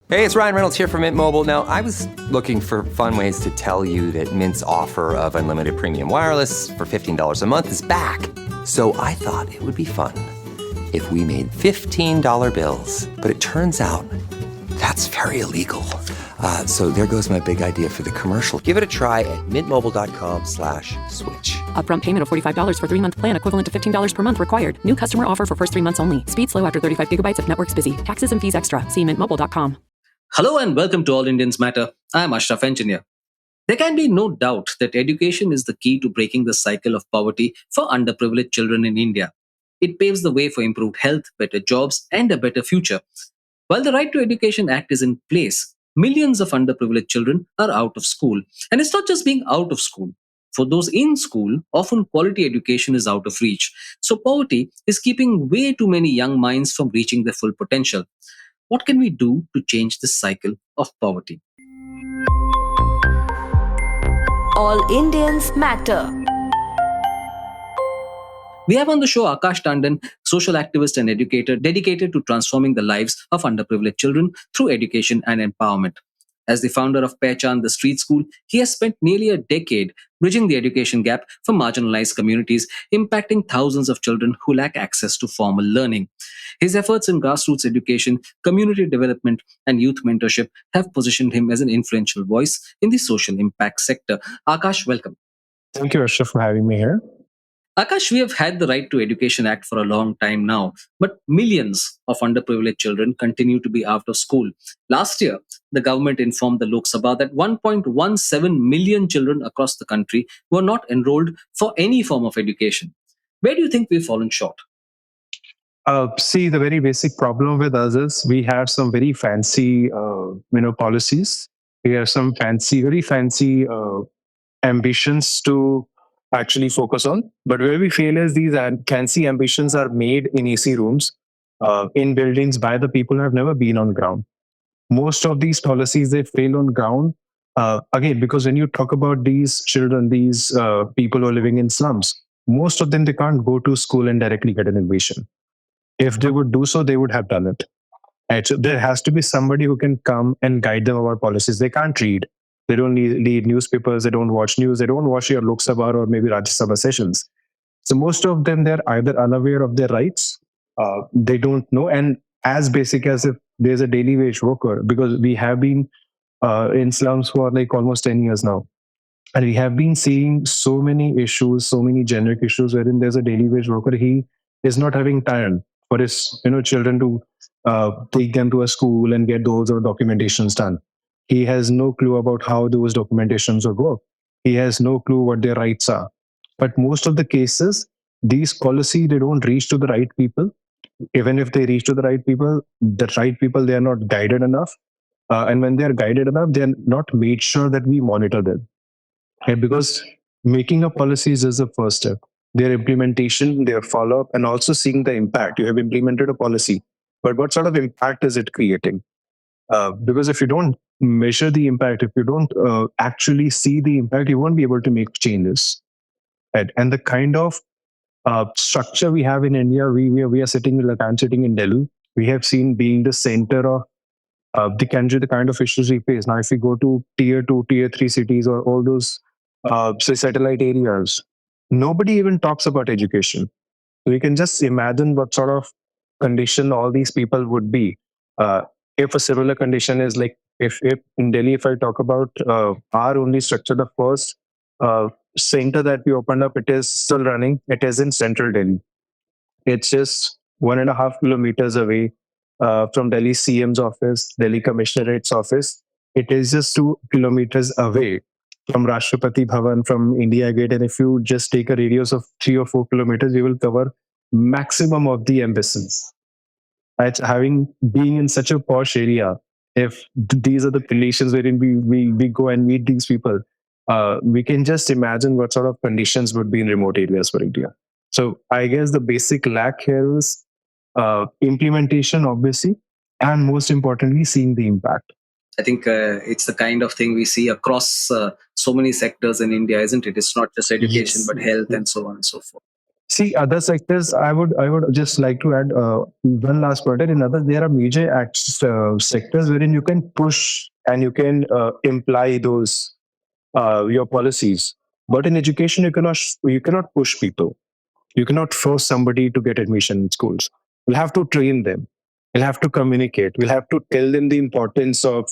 Hey, it's Ryan Reynolds here from Mint Mobile. Now, I was looking for fun ways to tell you that Mint's offer of unlimited premium wireless for $15 a month is back. So I thought it would be fun if we made $15 bills. But it turns out that's very illegal. So there goes my big idea for the commercial. Give it a try at mintmobile.com/switch. Upfront payment of $45 for 3-month plan, equivalent to $15 per month required. New customer offer for first 3 months only. Speed slow after 35 gigabytes if network's busy. Taxes and fees extra. See mintmobile.com. Hello and welcome to All Indians Matter. I'm Ashraf Engineer. There can be no doubt that education is the key to breaking the cycle of poverty for underprivileged children in India. It paves the way for improved health, better jobs, and a better future. While the Right to Education Act is in place, millions of underprivileged children are out of school. And it's not just being out of school. For those in school, often quality education is out of reach. So poverty is keeping way too many young minds from reaching their full potential. What can we do to change this cycle of poverty? All Indians Matter. We have on the show Akash Tandon, social activist and educator dedicated to transforming the lives of underprivileged children through education and empowerment. As the founder of Pehchan, the street school, he has spent nearly a decade bridging the education gap for marginalized communities, impacting thousands of children who lack access to formal learning. His efforts in grassroots education, community development, and youth mentorship have positioned him as an influential voice in the social impact sector. Akash, welcome. Thank you, Ashraf, for having me here. Akash, we have had the Right to Education Act for a long time now, but millions of underprivileged children continue to be out of school. Last year, the government informed the Lok Sabha that 1.17 million children across the country were not enrolled for any form of education. Where do you think we've fallen short? See, the very basic problem with us is we have some very fancy, policies. We have some very fancy ambitions to actually focus on. But where we fail is these fancy ambitions are made in AC rooms, in buildings by the people who have never been on ground. Most of these policies, they fail on ground. Again, because when you talk about these children, these people who are living in slums, most of them, they can't go to school and directly get an admission. If they would do so, they would have done it. Right? So there has to be somebody who can come and guide them about policies. They can't read. They don't read newspapers. They don't watch news. They don't watch your Lok Sabha or maybe Rajya Sabha sessions. So most of them, they're either unaware of their rights, they don't know, and as basic as if there's a daily wage worker, because we have been in slums for like almost 10 years now. And we have been seeing so many issues, so many generic issues wherein there's a daily wage worker. He is not having time for his children to take them to a school and get those or documentations done. He has no clue about how those documentations would work. He has no clue what their rights are. But most of the cases, these policy, they don't reach to the right people. Even if they reach to the right people, they are not guided enough. And when they are guided enough, they are not made sure that we monitor them. Okay? Because making up policies is the first step. Their implementation, their follow-up, and also seeing the impact. You have implemented a policy, but what sort of impact is it creating? Because if you don't measure the impact, if you don't actually see the impact, you won't be able to make changes. Right? And the kind of structure we have in India, we are sitting like I'm sitting in Delhi. We have seen being the center of the country, the kind of issues we face. Now, if we go to tier 2, tier 3 cities or all those say satellite areas, nobody even talks about education. We can just imagine what sort of condition all these people would be. If a similar condition is like, if in Delhi, if I talk about our only structure, the first center that we opened up, it is still running. It is in central Delhi. It's just 1.5 kilometers away from Delhi CM's office, Delhi Commissionerate's office. It is just 2 kilometers away from Rashtrapati Bhavan, from India Gate. And if you just take a radius of 3 or 4 kilometers, you will cover maximum of the embassies. Right? Being in such a posh area, if these are the conditions wherein we go and meet these people, we can just imagine what sort of conditions would be in remote areas for India. So I guess the basic lack here is implementation, obviously, and most importantly, seeing the impact. I think it's the kind of thing we see across so many sectors in India, isn't it? It's not just education, Yes. but health and so on and so forth. See, other sectors, I would just like to add one last point. In others, there are major sectors wherein you can push and you can imply those your policies. But in education, you cannot push people. You cannot force somebody to get admission in schools. We'll have to train them. We'll have to communicate. We'll have to tell them the importance of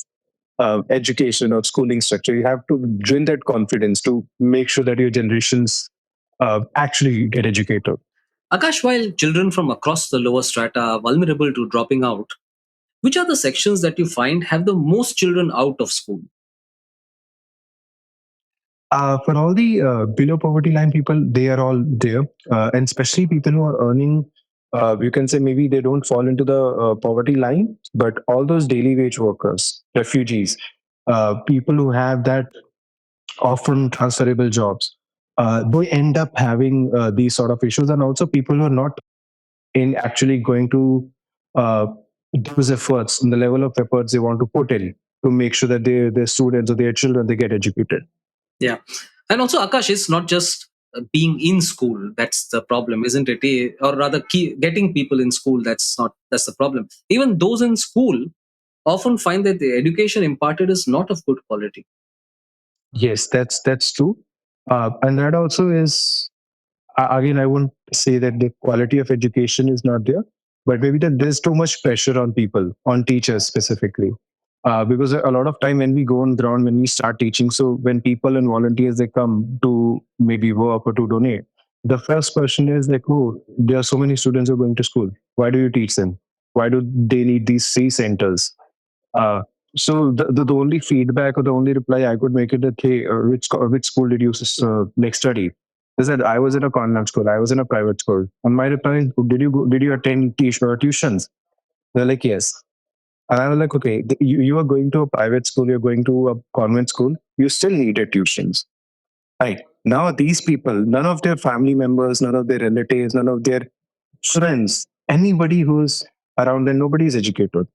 education or schooling structure. You have to gain that confidence to make sure that your generations actually get educated. Akash, while children from across the lower strata are vulnerable to dropping out, which are the sections that you find have the most children out of school? For all the below poverty line people, they are all there, and especially people who are earning. You can say maybe they don't fall into the poverty line, but all those daily wage workers, refugees, people who have that often transferable jobs, they end up having these sort of issues, and also people who are not in actually going to uh, those efforts and the level of efforts they want to put in to make sure that their students or their children they get educated. Yeah. And also, Akash, it's not just being in school that's the problem, isn't it? Or rather, getting people in school that's the problem. Even those in school often find that the education imparted is not of good quality. Yes, that's true, and that also is again. I won't say that the quality of education is not there, but maybe that there's too much pressure on people, on teachers specifically, because a lot of time when we go on ground, when we start teaching, so when people and volunteers they come to maybe work or to donate, the first question is like, oh, there are so many students who are going to school. Why do you teach them? Why do they need these free centers? Uh, so the only feedback or the only reply I could make it that hey, which school did you like study? They said I was in a convent school, I was in a private school. And my reply is, did you attend tuitions? They're like yes. And I was like, okay, you are going to a private school, you're going to a convent school, you still needed tuitions, right? Now these people, none of their family members, none of their relatives, none of their friends, anybody who's around them, nobody is educated.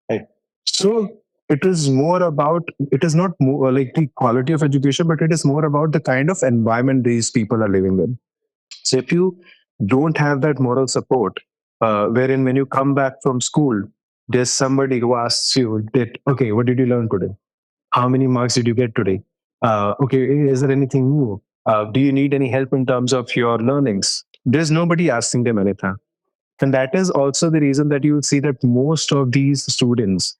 Right. So it is not more like the quality of education, but it is more about the kind of environment these people are living in. So if you don't have that moral support, wherein when you come back from school, there's somebody who asks you that, okay, what did you learn today? How many marks did you get today? Okay, is there anything new? Do you need any help in terms of your learnings? There's nobody asking them anything. And that is also the reason that you will see that most of these students,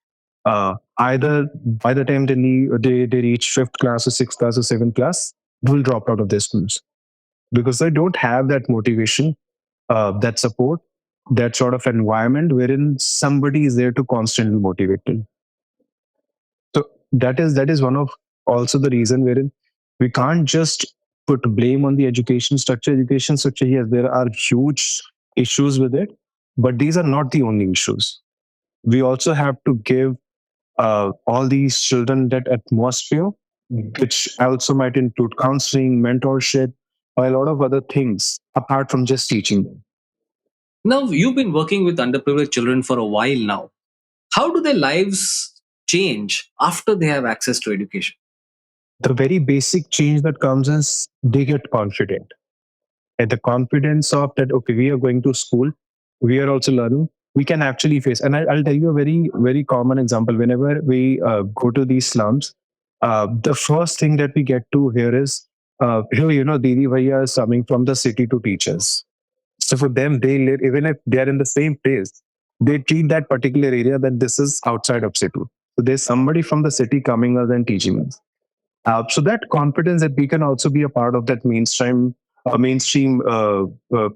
either by the time they reach fifth class or sixth class or seventh class, will drop out of their schools because they don't have that motivation, that support, that sort of environment wherein somebody is there to constantly motivate them. So that is one of also the reason wherein we can't just put blame on the education structure. Education structure, yes, there are huge issues with it, but these are not the only issues. We also have to give all these children that atmosphere, which also might include counseling, mentorship, or a lot of other things apart from just teaching them. Now, you've been working with underprivileged children for a while now. How do their lives change after they have access to education? The very basic change that comes is they get confident. And the confidence of that, okay, we are going to school, we are also learning, we can actually face. And I'll tell you a very, very common example. Whenever we go to these slums, the first thing that we get to hear is, Didi Bhaiya is coming from the city to teach us. So for them, they live, even if they're in the same place, they treat that particular area that this is outside of city. So there's somebody from the city coming us and teaching us. So that confidence that we can also be a part of that mainstream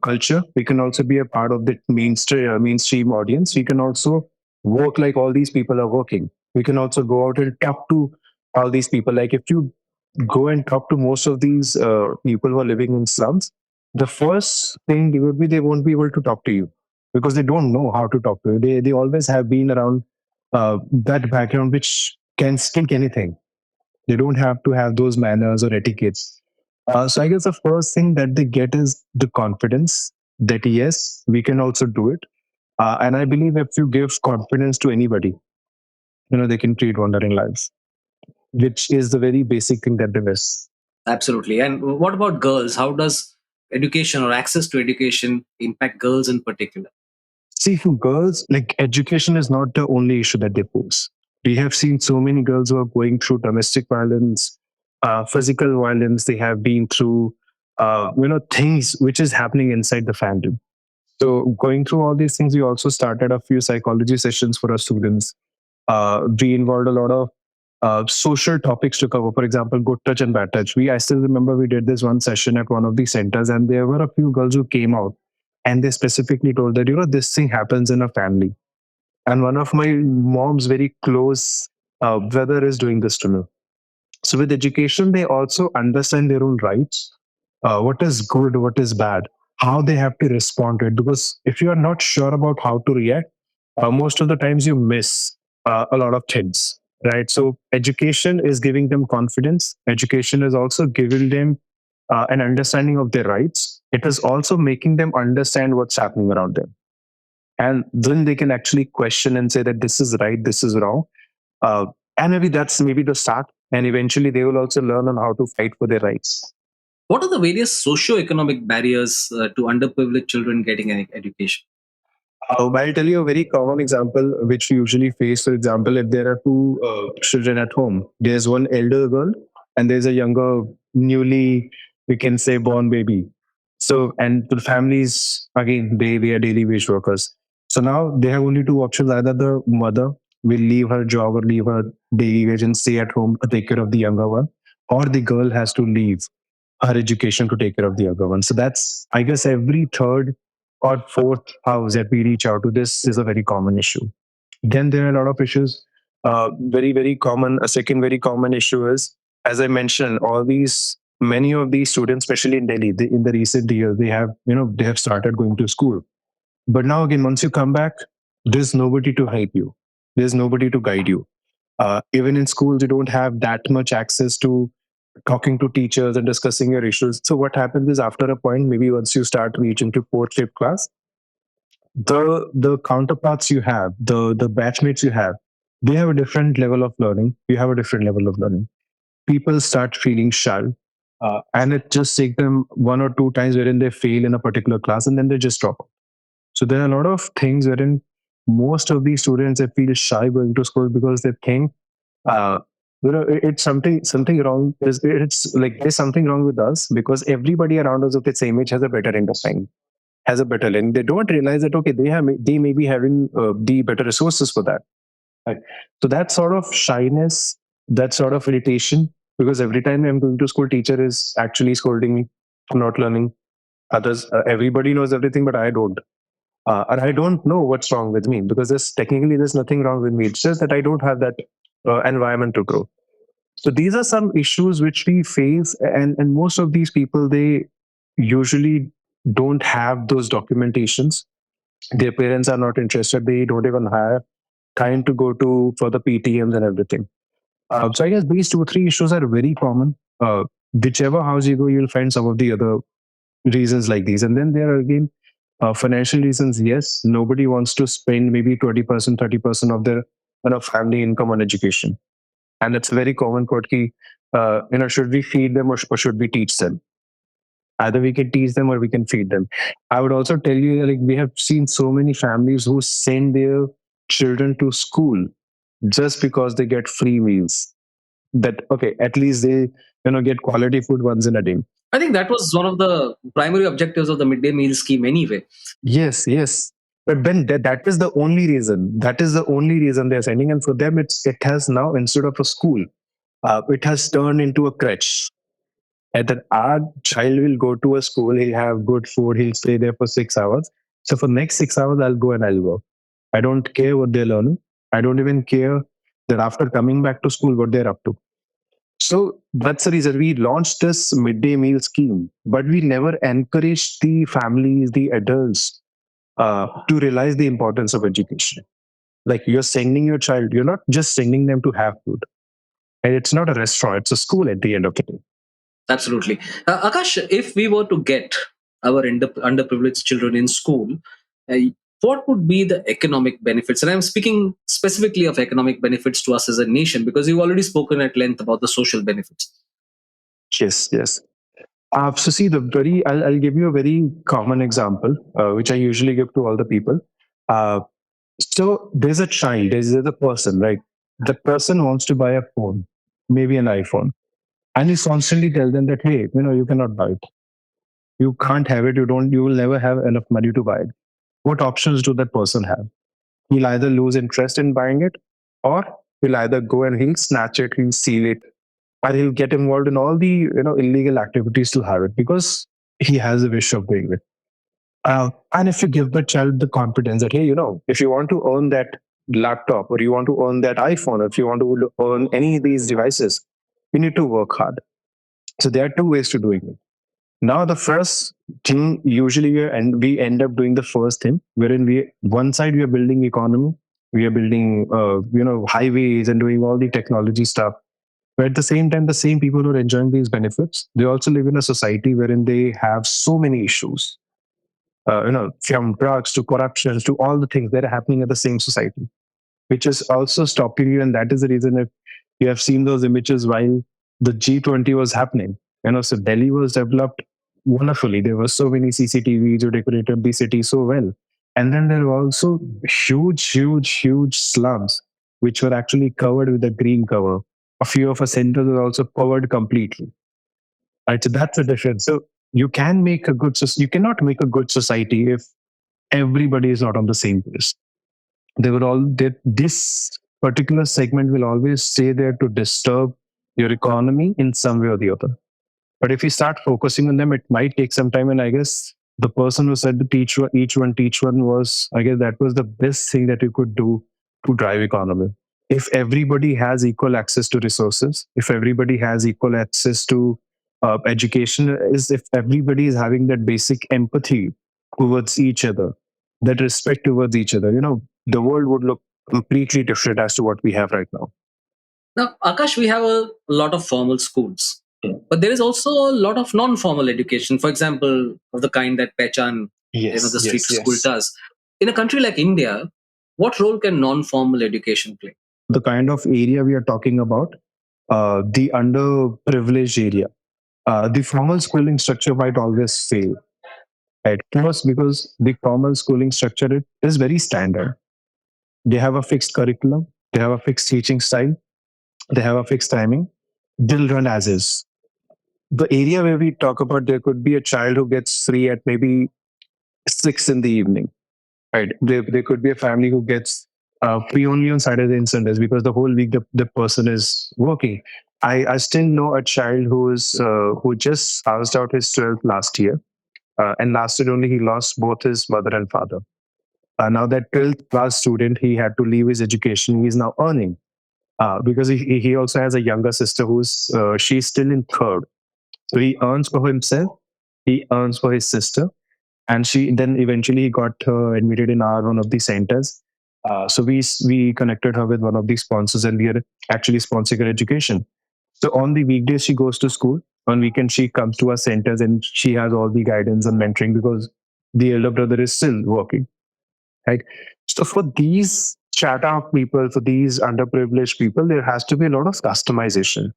culture. We can also be a part of that mainstream audience. We can also work like all these people are working. We can also go out and talk to all these people. Like if you go and talk to most of these people who are living in slums, the first thing would be they won't be able to talk to you because they don't know how to talk to you. They always have been around that background which can speak anything. They don't have to have those manners or etiquettes. So I guess the first thing that they get is the confidence that yes, we can also do it. And I believe if you give confidence to anybody, they can create wondering lives, which is the very basic thing that they miss. Absolutely. And what about girls? How does education or access to education impact girls in particular? See, for girls, like education is not the only issue that they pose. We have seen so many girls who are going through domestic violence, physical violence. They have been through, things which is happening inside the fandom. So going through all these things, we also started a few psychology sessions for our students. We involved a lot of social topics to cover. For example, good touch and bad touch. I still remember we did this one session at one of the centers, and there were a few girls who came out, and they specifically told that this thing happens in a family, and one of my mom's very close brother is doing this to me. So with education, they also understand their own rights, what is good, what is bad, how they have to respond to it. Because if you are not sure about how to react, most of the times you miss a lot of things, right? So education is giving them confidence. Education is also giving them an understanding of their rights. It is also making them understand what's happening around them. And then they can actually question and say that this is right, this is wrong. Uh, and maybe that's maybe the start. And eventually they will also learn on how to fight for their rights. What are the various socio-economic barriers to underprivileged children getting an education? I'll tell you a very common example which we usually face. For example, if there are two children at home, there's one elder girl and there's a younger, newly, we can say, born baby. So, and the families, again, they are daily wage workers. So now they have only two options. Either the mother will leave her job or leave her daily wage and stay at home to take care of the younger one, or the girl has to leave her education to take care of the younger one. So that's, I guess, every third or fourth house that we reach out to, this is a very common issue. Then there are a lot of issues. Very, very common. A second very common issue is, as I mentioned, many of these students, especially in Delhi, in the recent years, they have started going to school. But now again, once you come back, there's nobody to help you. There's nobody to guide you. Even in schools, you don't have that much access to talking to teachers and discussing your issues. So what happens is, after a point, maybe once you start reaching to fourth, fifth class, the counterparts you have, the batchmates you have, they have a different level of learning. You have a different level of learning. People start feeling shy, and it just takes them one or two times wherein they fail in a particular class, and then they just drop out. So there are a lot of things wherein most of these students, they feel shy going to school because they think, uh, it's something wrong. It's like there's something wrong with us because everybody around us of the same age has a better understanding, has a better learning. They don't realize that okay, they may be having the better resources for that. Right? So that sort of shyness, that sort of irritation, because every time I'm going to school, teacher is actually scolding me for not learning. Everybody knows everything, but I don't. And I don't know what's wrong with me because there's nothing wrong with me. It's just that I don't have that environment to grow. So these are some issues which we face, and most of these people, they usually don't have those documentations. Their parents are not interested. They don't even have time to go to for the PTMs and everything. So I guess these two, three issues are very common. Whichever house you go, you'll find some of the other reasons like these. And then there are again financial reasons. Yes, nobody wants to spend maybe 20%, 30% of their family income on education. And it's a very common quote ki, should we feed them or should we teach them? Either we can teach them or we can feed them. I would also tell you, like, we have seen so many families who send their children to school just because they get free meals. That okay, at least they get quality food once in a day. I think that was one of the primary objectives of the midday meal scheme anyway. Yes, yes. But then that is the only reason. That is the only reason they're sending. And for them, it has now, instead of a school, it has turned into a crutch. And that our child will go to a school, he'll have good food, he'll stay there for 6 hours. So for next 6 hours, I'll go and I'll work. I don't care what they're learning. I don't even care that after coming back to school, what they're up to. So that's the reason we launched this midday meal scheme, but we never encouraged the families, the adults, to realize the importance of education. Like, you're sending your child, you're not just sending them to have food. And it's not a restaurant, it's a school at the end of the day. Absolutely. Akash, if we were to get our underprivileged children in school, uh, what would be the economic benefits? And I'm speaking specifically of economic benefits to us as a nation because you've already spoken at length about the social benefits. Yes, yes. So see, I'll give you a very common example, which I usually give to all the people. Uh, so there's a child, there's a person, right? The person wants to buy a phone, maybe an iPhone, and you constantly tell them that, hey, you cannot buy it. You can't have it. You will never have enough money to buy it. What options do that person have? He'll either lose interest in buying it, or he'll either go and he'll snatch it, he'll steal it, or he'll get involved in all the illegal activities to have it because he has a wish of doing it. And if you give the child the confidence that, hey, if you want to own that laptop, or you want to own that iPhone, or if you want to own any of these devices, you need to work hard. So there are two ways to doing it. Now, the first thing usually we end up doing the first thing, wherein one side we are building economy, we are building highways and doing all the technology stuff. But at the same time, the same people who are enjoying these benefits, they also live in a society wherein they have so many issues. From drugs to corruptions to all the things that are happening at the same society, which is also stopping you. And that is the reason if you have seen those images while the G20 was happening. So Delhi was developed wonderfully. There were so many CCTVs who decorated the city so well. And then there were also huge slums, which were actually covered with a green cover. A few of our centers were also covered completely. Right. So that's the difference. So you cannot make a good society if everybody is not on the same page. This particular segment will always stay there to disturb your economy in some way or the other. But if you start focusing on them, it might take some time. And I guess the person who said the teach one was, I guess that was the best thing that you could do to drive economy. If everybody has equal access to resources, if everybody has equal access to education, is if everybody is having that basic empathy towards each other, that respect towards each other, the world would look completely different as to what we have right now. Now, Akash, we have a lot of formal schools, but there is also a lot of non-formal education. For example, of the kind that Pechan, Yes, the street yes, school yes. does. In a country like India, what role can non-formal education play? The kind of area we are talking about, the underprivileged area, the formal schooling structure might always fail. Right? First, because the formal schooling structure is very standard. They have a fixed curriculum, they have a fixed teaching style, they have a fixed timing. They'll run as is. The area where we talk about, there could be a child who gets free at maybe 6 in the evening. Right? There could be a family who gets free only on Saturday and Sundays because the whole week the person is working. I still know a child who just passed out his 12th last year, and last year only he lost both his mother and father. Now that 12th class student, he had to leave his education. He's now earning because he also has a younger sister she's still in third. So he earns for himself, he earns for his sister, and she then eventually he got her admitted in our one of the centers. So we connected her with one of the sponsors, and we are actually sponsoring her education. So on the weekdays she goes to school. On weekends she comes to our centers, and she has all the guidance and mentoring because the elder brother is still working. Right. So for these strata of people, for these underprivileged people, there has to be a lot of customization.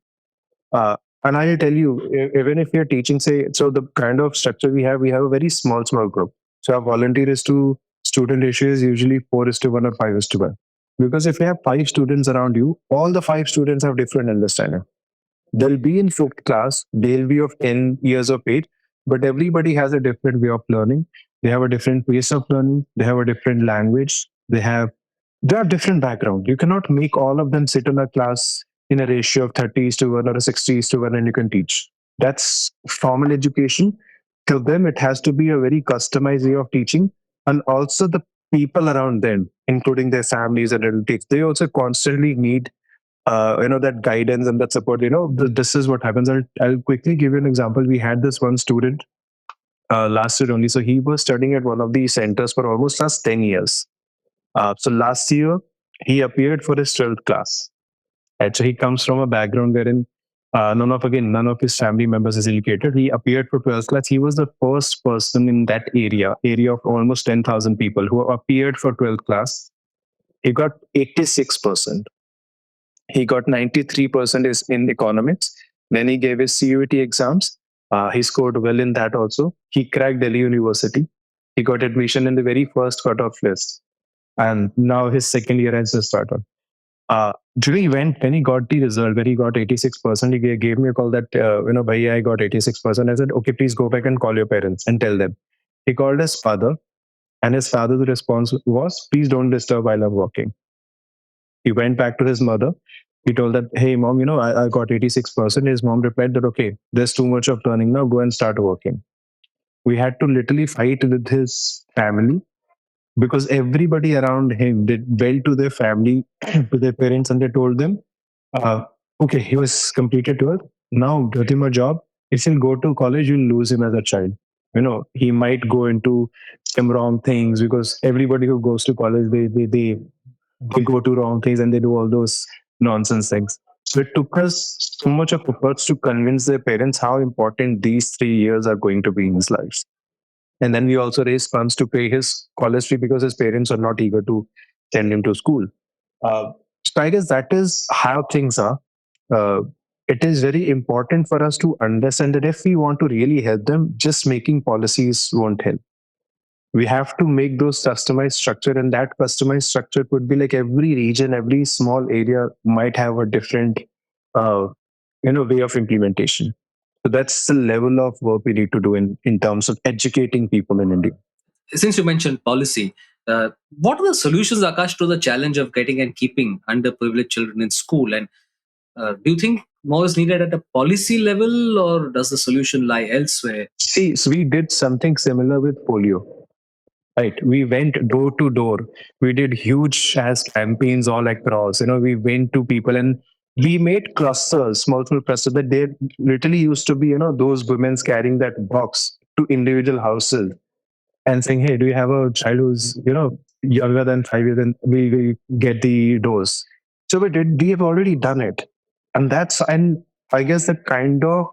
Uh, and I'll tell you, even if you're teaching, say, so the kind of structure we have a very small group. So our volunteer is to student ratio is usually 4:1 or 5:1. Because if you have five students around you, all the five students have different understanding. They'll be in fifth class, they'll be of 10 years of age, but everybody has a different way of learning. They have a different pace of learning, they have a different language, they have different background. You cannot make all of them sit in a class in a ratio of 30:1 or a 60:1 and you can teach. That's formal education. To them, it has to be a very customized way of teaching. And also the people around them, including their families and relatives, they also constantly need that guidance and that support. This is what happens. I'll quickly give you an example. We had this one student last year only. So he was studying at one of the centers for almost last 10 years. So last year, he appeared for his 12th class. And so he comes from a background wherein none of his family members is educated. He appeared for 12th class. He was the first person in that area of almost 10,000 people who appeared for 12th class. He got 86%. He got 93% is in economics. Then he gave his CUET exams. He scored well in that also. He cracked Delhi University. He got admission in the very first cutoff list, and now his second year has just started. During when he got the result, when he got 86%, he gave me a call that, bhaiya, I got 86%. I said, okay, please go back and call your parents and tell them. He called his father, and his father's response was, please don't disturb while I'm working. He went back to his mother. He told that, hey, mom, I got 86%. His mom replied that, okay, there's too much of learning now. Go and start working. We had to literally fight with his family because everybody around him did well to their family, to their parents, and they told them, uh, okay, he was completed 12th. Now get him a job. If he'll go to college, you'll lose him as a child. He might go into some wrong things because everybody who goes to college, they go to wrong things and they do all those nonsense things. So it took us so much of efforts to convince their parents how important these 3 years are going to be in his lives. And then we also raised funds to pay his college fee because his parents are not eager to send him to school. Uh, so I guess that is how things are. Uh, it is very important for us to understand that if we want to really help them, just making policies won't help. We have to make those customized structure, and that customized structure could be like every region, every small area might have a different, uh, way of implementation. So that's the level of work we need to do in terms of educating people in India. Since you mentioned policy, what are the solutions, Akash, to the challenge of getting and keeping underprivileged children in school? And do you think more is needed at a policy level, or does the solution lie elsewhere? See, so we did something similar with polio. Right. We went door to door. We did huge as campaigns all across. We went to people and we made clusters, small clusters that they literally used to be, those women's carrying that box to individual houses and saying, hey, do you have a child who's, younger than 5 years? And we get the dose. So we have already done it. And I guess the kind of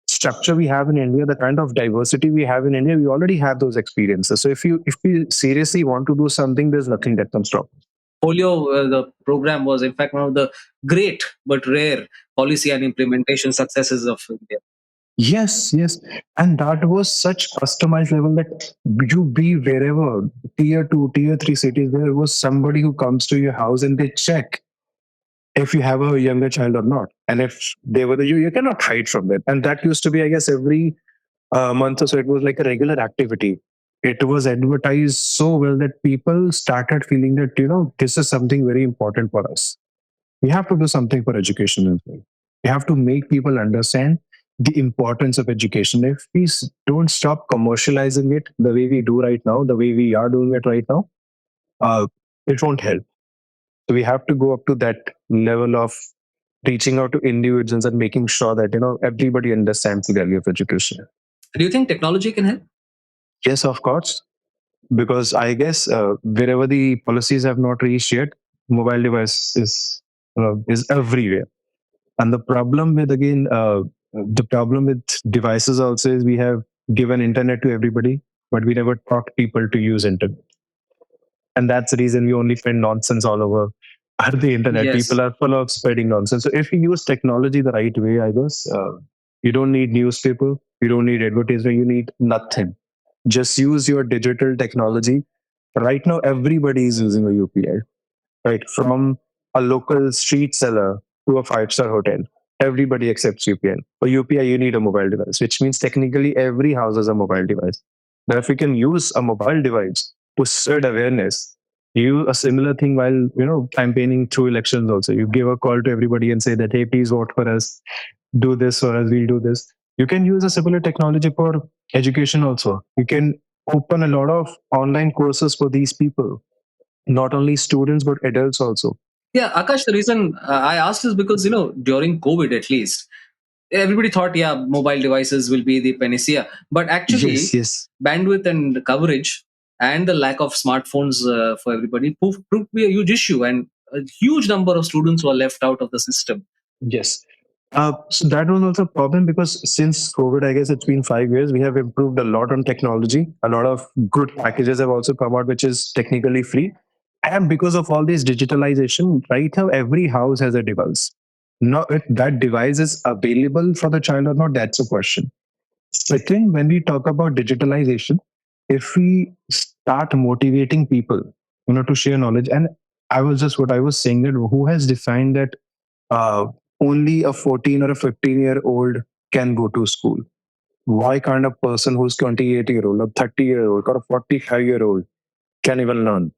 structure we have in India, the kind of diversity we have in India, we already have those experiences. So if we seriously want to do something, there's nothing that can stop. Polio, the program was in fact one of the great but rare policy and implementation successes of India. Yes, yes. And that was such customized level that you be wherever, tier two, tier three cities, there was somebody who comes to your house and they check if you have a younger child or not. And if they were you cannot hide from it. And that used to be, I guess, every month or so. It was like a regular activity. It was advertised so well that people started feeling that, this is something very important for us. We have to do something for education as well. We have to make people understand the importance of education. If we don't stop commercializing it the way we do right now, the way we are doing it right now, uh, it won't help. So we have to go up to that level of reaching out to individuals and making sure that everybody understands the value of education. Do you think technology can help? Yes, of course, because I guess wherever the policies have not reached yet, mobile device is everywhere. And the problem with devices also is we have given internet to everybody, but we never taught people to use internet. And that's the reason we only find nonsense all over the internet. Yes. People are full of spreading nonsense. So if you use technology the right way, I guess you don't need newspaper, you don't need advertisement, you need nothing. Just use your digital technology. Right now, everybody is using a UPI, right? From a local street seller to a five-star hotel. Everybody accepts UPI. For UPI, you need a mobile device, which means technically every house has a mobile device. Now, if we can use a mobile device to spread awareness, you a similar thing while campaigning through elections also. You give a call to everybody and say that, hey, please vote for us, do this for us, we'll do this. You can use a similar technology for education also. You can open a lot of online courses for these people, not only students but adults also. Yeah, Akash, the reason I asked is because, during COVID at least, everybody thought, yeah, mobile devices will be the panacea. But Yes, actually, yes, bandwidth and coverage and the lack of smartphones for everybody proved to be a huge issue. And a huge number of students were left out of the system. yes. So that was also a problem because since COVID, I guess it's been 5 years, we have improved a lot on technology. A lot of good packages have also come out, which is technically free. And because of all this digitalization, right now every house has a device. Now, if that device is available for the child or not, that's a question. Second, when we talk about digitalization, if we start motivating people, to share knowledge, and I was just what I was saying that who has defined that uh, only a 14 or a 15-year-old can go to school? Why can't a person who's 28-year-old, a 30-year-old, or a 45-year-old can even learn?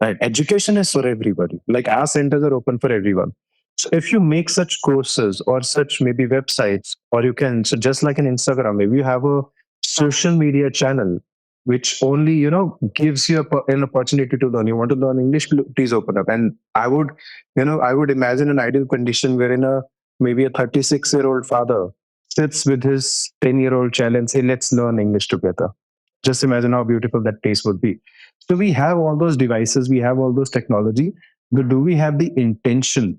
Right. Education is for everybody. Like our centers are open for everyone. So if you make such courses or such maybe websites, or you can, so just like an Instagram, maybe you have a social media channel which only gives you an opportunity to learn. You want to learn English, please open up. And I would imagine an ideal condition wherein maybe a 36-year-old father sits with his 10-year-old child and say, let's learn English together. Just imagine how beautiful that place would be. So we have all those devices, we have all those technology, but do we have the intention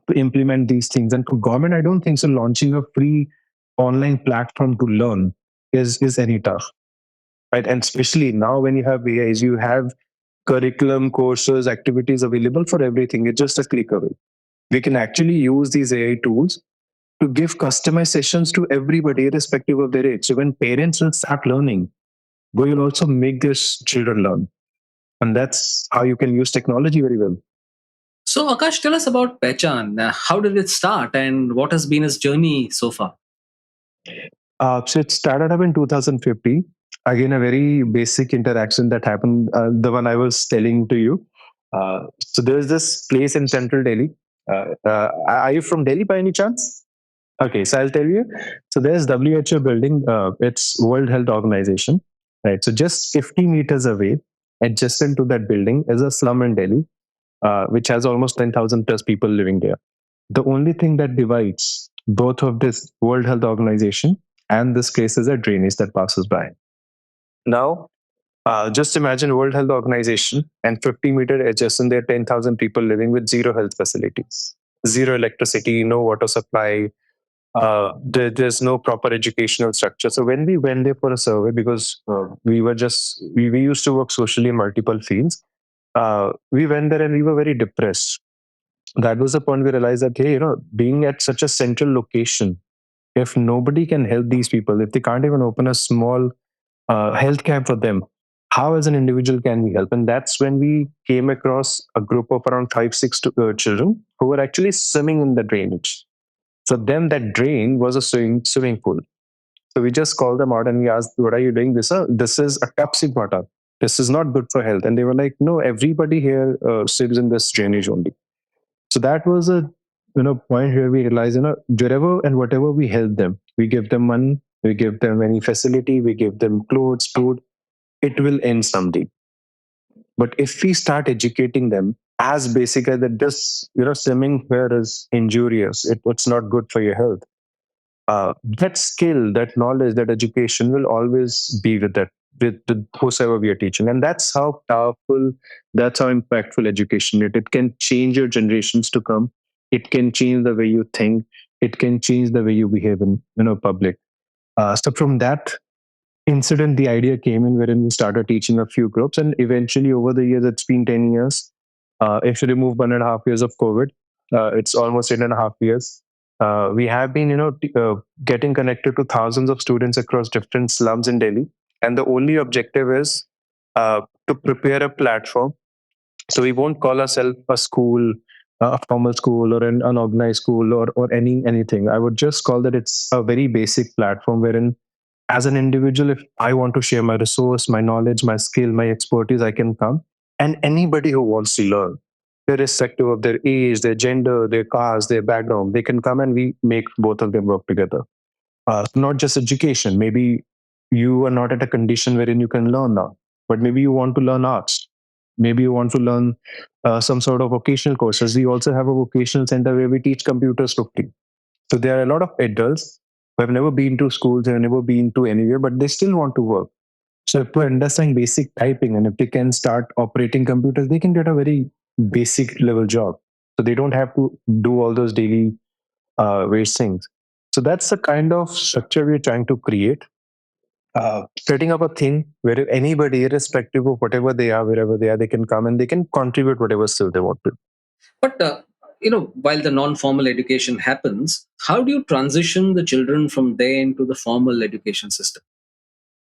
to implement these things? And for government, I don't think so. Launching a free online platform to learn is any tough, right? And especially now when you have AIs, you have curriculum, courses, activities available for everything. It's just a click away. We can actually use these AI tools to give customized sessions to everybody, irrespective of their age. So when parents will start learning, we will also make their children learn. And that's how you can use technology very well. So, Akash, tell us about Pechan. How did it start and what has been its journey so far? So it started up in 2015. Again, a very basic interaction that happened, the one I was telling to you. So there's this place in central Delhi. Are you from Delhi by any chance? Okay, so I'll tell you. So there's WHO building. It's World Health Organization, right? So just 50 meters away, adjacent to that building, is a slum in Delhi, which has almost 10,000 plus people living there. The only thing that divides both of this World Health Organization and this case is a drainage that passes by. Now, just imagine World Health Organization and 50-meter adjacent there, 10,000 people living with zero health facilities, zero electricity, no water supply. There's no proper educational structure. So when we went there for a survey, because we used to work socially in multiple fields, we went there and we were very depressed. That was the point we realized that, hey, being at such a central location, if nobody can help these people, if they can't even open a small health camp for them, how as an individual can we help? And that's when we came across a group of around 5, 6 children who were actually swimming in the drainage. For them, that drain was a swimming pool. So we just called them out and we asked, what are you doing this? This is a toxic water. This is not good for health. And they were like, no, everybody here swims in this drainage only. So that was a point where we realized, wherever and whatever we help them, we give them money, we give them any facility, we give them clothes, food, it will end someday. But if we start educating them as basic as that, this swimming here is injurious, it's not good for your health. That skill, that knowledge, that education will always be with whosoever we are teaching, and that's how powerful, that's how impactful education is. It can change your generations to come. It can change the way you think. It can change the way you behave in public. So from that incident, the idea came in wherein we started teaching a few groups, and eventually over the years, it's been 10 years. If you remove 1.5 years of COVID, it's almost 8.5 years. We have been, getting connected to thousands of students across different slums in Delhi, and the only objective is to prepare a platform. So we won't call ourselves a school, a formal school, or an unorganized school, or anything. I would just call that it's a very basic platform wherein, as an individual, if I want to share my resource, my knowledge, my skill, my expertise, I can come. And anybody who wants to learn, irrespective of their age, their gender, their caste, their background, they can come and we make both of them work together. Not just education. Maybe you are not at a condition wherein you can learn now, but maybe you want to learn arts. Maybe you want to learn some sort of vocational courses. We also have a vocational center where we teach computers to free. So there are a lot of adults who have never been to schools, they have never been to anywhere, but they still want to work. So if they understand basic typing and if they can start operating computers, they can get a very basic level job. So they don't have to do all those daily wage things. So that's the kind of structure we're trying to create. Setting up a thing where anybody, irrespective of whatever they are, wherever they are, they can come and they can contribute whatever skill they want to. But While the non-formal education happens, how do you transition the children from there into the formal education system?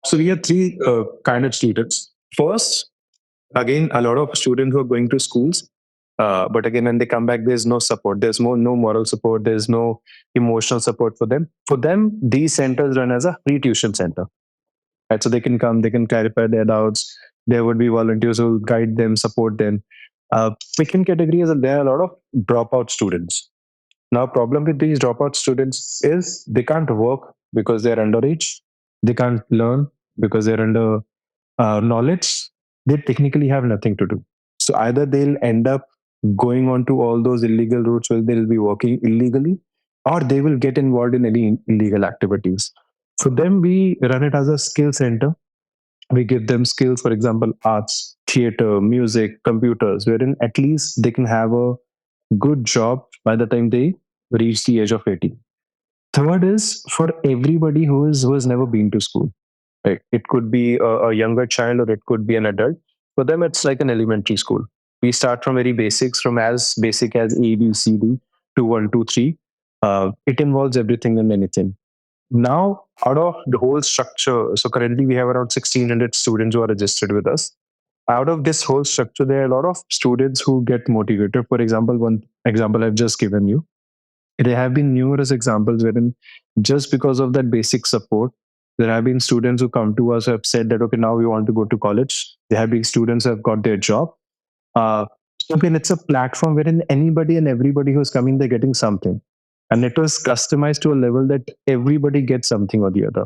So we have three kind of students. First, again, a lot of students who are going to schools, but again, when they come back, there's no support. There's no moral support. There's no emotional support for them. For them, these centers run as a free tuition center. Right? So they can come, they can clarify their doubts. There would be volunteers who will guide them, support them. Second category is that there are a lot of dropout students. Now, problem with these dropout students is they can't work because they're underage. They can't learn because they're under knowledge. They technically have nothing to do. So either they'll end up going on to all those illegal routes where they'll be working illegally, or they will get involved in any illegal activities. For them, we run it as a skill center. We give them skills, for example, arts, theater, music, computers, wherein at least they can have a good job by the time they reach the age of 18. Third is for everybody who has never been to school. Right? It could be a younger child or it could be an adult. For them, it's like an elementary school. We start from very basics, from as basic as A, B, C, D to 1, 2, 3. It involves everything and anything. Now, out of the whole structure, so currently we have around 1,600 students who are registered with us. Out of this whole structure, there are a lot of students who get motivated. For example, one example I've just given you, there have been numerous examples wherein just because of that basic support, there have been students who come to us who have said that, okay, now we want to go to college. There have been students who have got their job. Uh, so again, it's a platform wherein anybody and everybody who's coming, they're getting something. And it was customized to a level that everybody gets something or the other.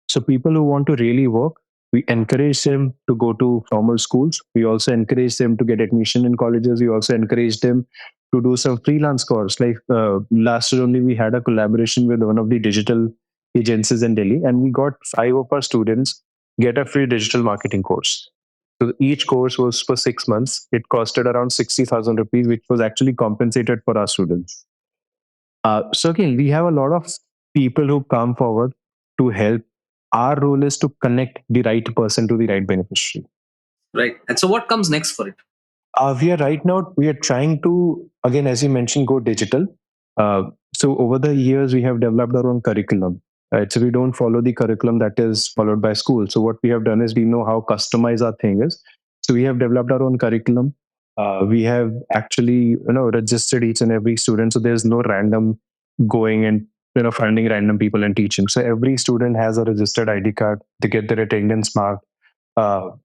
So people who want to really work, we encourage them to go to formal schools. We also encourage them to get admission in colleges. We also encourage them to do some freelance course. Like last year only, we had a collaboration with one of the digital agencies in Delhi, and we got 5 of our students get a free digital marketing course. So each course was for 6 months. It costed around 60,000 rupees, which was actually compensated for our students. So again, we have a lot of people who come forward to help. Our role is to connect the right person to the right beneficiary. Right. And so what comes next for it? We are right now, we are trying to, again, as you mentioned, go digital. Uh, so over the years, we have developed our own curriculum. Right? So we don't follow the curriculum that is followed by school. So what we have done is we know how customized our thing is. So we have developed our own curriculum. We have actually, registered each and every student. So there's no random going and finding random people and teaching. So every student has a registered ID card. They get their attendance marked.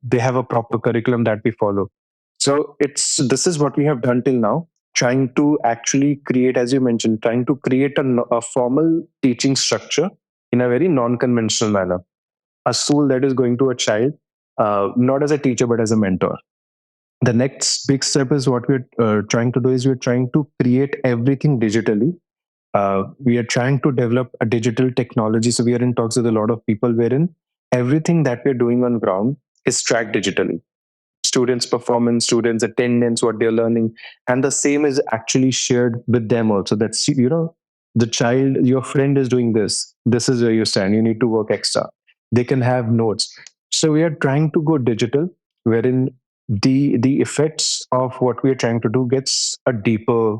They have a proper curriculum that we follow. So it's this is what we have done till now, trying to actually create, as you mentioned, trying to create a formal teaching structure in a very non-conventional manner. A school that is going to a child, not as a teacher but as a mentor. The next big step is what we're trying to do is we're trying to create everything digitally. We are trying to develop a digital technology. So we are in talks with a lot of people wherein everything that we're doing on ground is tracked digitally, students' performance, students' attendance, what they're learning. And the same is actually shared with them also. That's, the child, your friend is doing this. This is where you stand. You need to work extra. They can have notes. So we are trying to go digital, wherein the effects of what we are trying to do gets a deeper,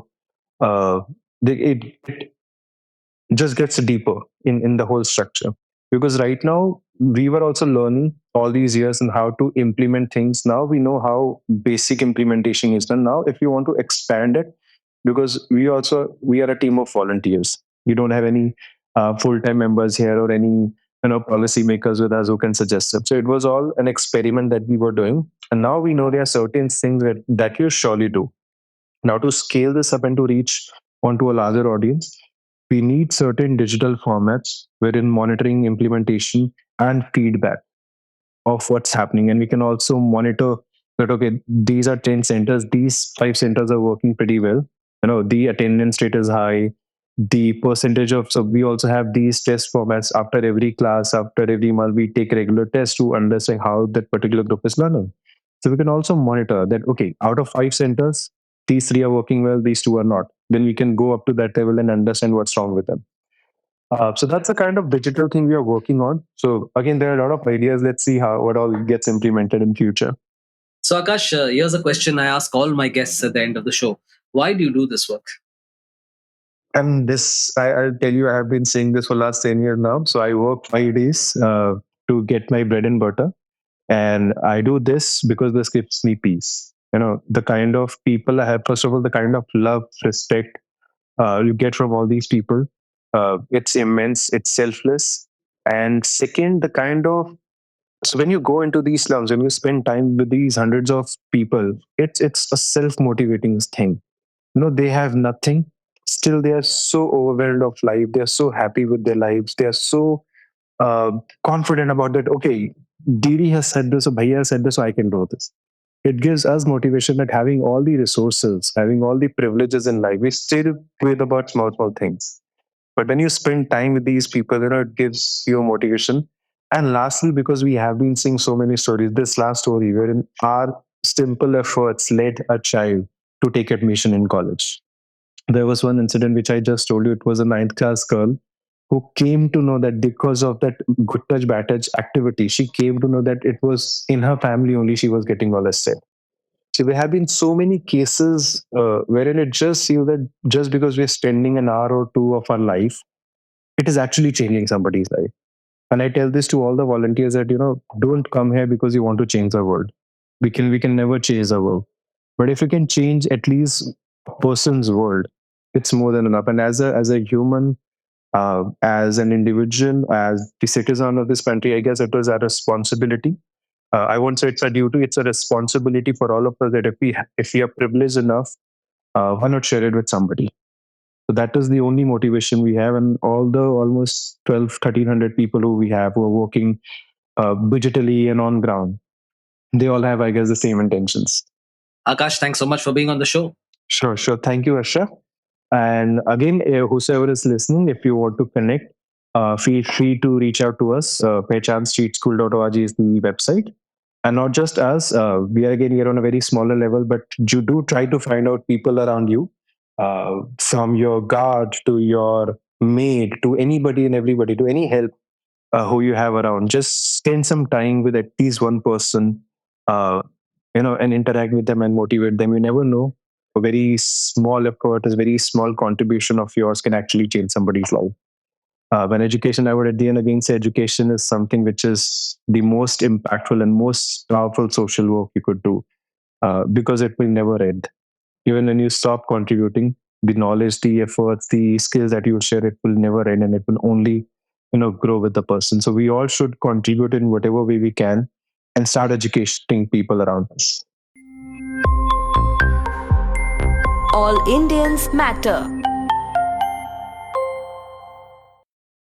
uh, it just gets deeper in the whole structure. Because right now, we were also learning all these years and how to implement things. Now we know how basic implementation is done. Now, if you want to expand it, because we are a team of volunteers. We don't have any full-time members here or any policy makers with us who can suggest it. So it was all an experiment that we were doing, and now we know there are certain things that you surely do. Now, to scale this up and to reach onto a larger audience, we need certain digital formats wherein monitoring, implementation, and feedback of what's happening. And we can also monitor that, okay, these are 10 centers, these 5 centers are working pretty well. The attendance rate is high. The percentage of, so we also have these test formats after every class, after every month, we take regular tests to understand how that particular group is learning. So we can also monitor that, okay, out of 5 centers, these 3 are working well, these 2 are not. Then we can go up to that level and understand what's wrong with them. So that's the kind of digital thing we are working on. So again, there are a lot of ideas. Let's see how what all gets implemented in future. So, Akash, here's a question I ask all my guests at the end of the show. Why do you do this work? And this, I'll tell you, I have been saying this for last 10 years now. So I work 5 days to get my bread and butter. And I do this because this gives me peace. The kind of people I have, first of all, the kind of love, respect you get from all these people, it's immense, it's selfless. And second, the kind of, so when you go into these slums, when you spend time with these hundreds of people, it's a self-motivating thing. They have nothing. Still, they are so overwhelmed of life. They are so happy with their lives. They are so uh, confident about that. Okay, Didi has said this, or Bhaiya has said this, so I can do this. It gives us motivation that having all the resources, having all the privileges in life, we still with about small, small things. But when you spend time with these people, it gives you motivation. And lastly, because we have been seeing so many stories, this last story wherein our simple efforts led a child to take admission in college. There was one incident which I just told you. It was a ninth class girl who came to know that because of that good touch, bad touch activity, she came to know that it was in her family only she was getting molested. So there have been so many cases wherein it just seems that just because we're spending an hour or two of our life, it is actually changing somebody's life. And I tell this to all the volunteers that don't come here because you want to change the world. We can never change the world, but if you can change at least a person's world, it's more than enough. And as a human, as an individual, as the citizen of this country, I guess it was our responsibility. I won't say it's a duty; it's a responsibility for all of us that if we are privileged enough, why not share it with somebody? So that is the only motivation we have, and all the almost 12, 1300 people who we have who are working digitally and on ground, they all have, I guess, the same intentions. Akash, thanks so much for being on the show. Sure, sure. Thank you, Ashraf. And again, whosoever is listening, if you want to connect, feel free to reach out to us. Pehchanstreetschool.org is the website. And not just us, we are again here on a very smaller level, but you do try to find out people around you, from your guard to your maid to anybody and everybody, to any help who you have around. Just spend some time with at least one person, uh, and interact with them and motivate them. You never know. A very small effort, a very small contribution of yours can actually change somebody's life. When education, I would at the end again say education is something which is the most impactful and most powerful social work you could do, because it will never end. Even when you stop contributing, the knowledge, the efforts, the skills that you share, it will never end, and it will only grow with the person. So we all should contribute in whatever way we can and start educating people around us. All Indians matter.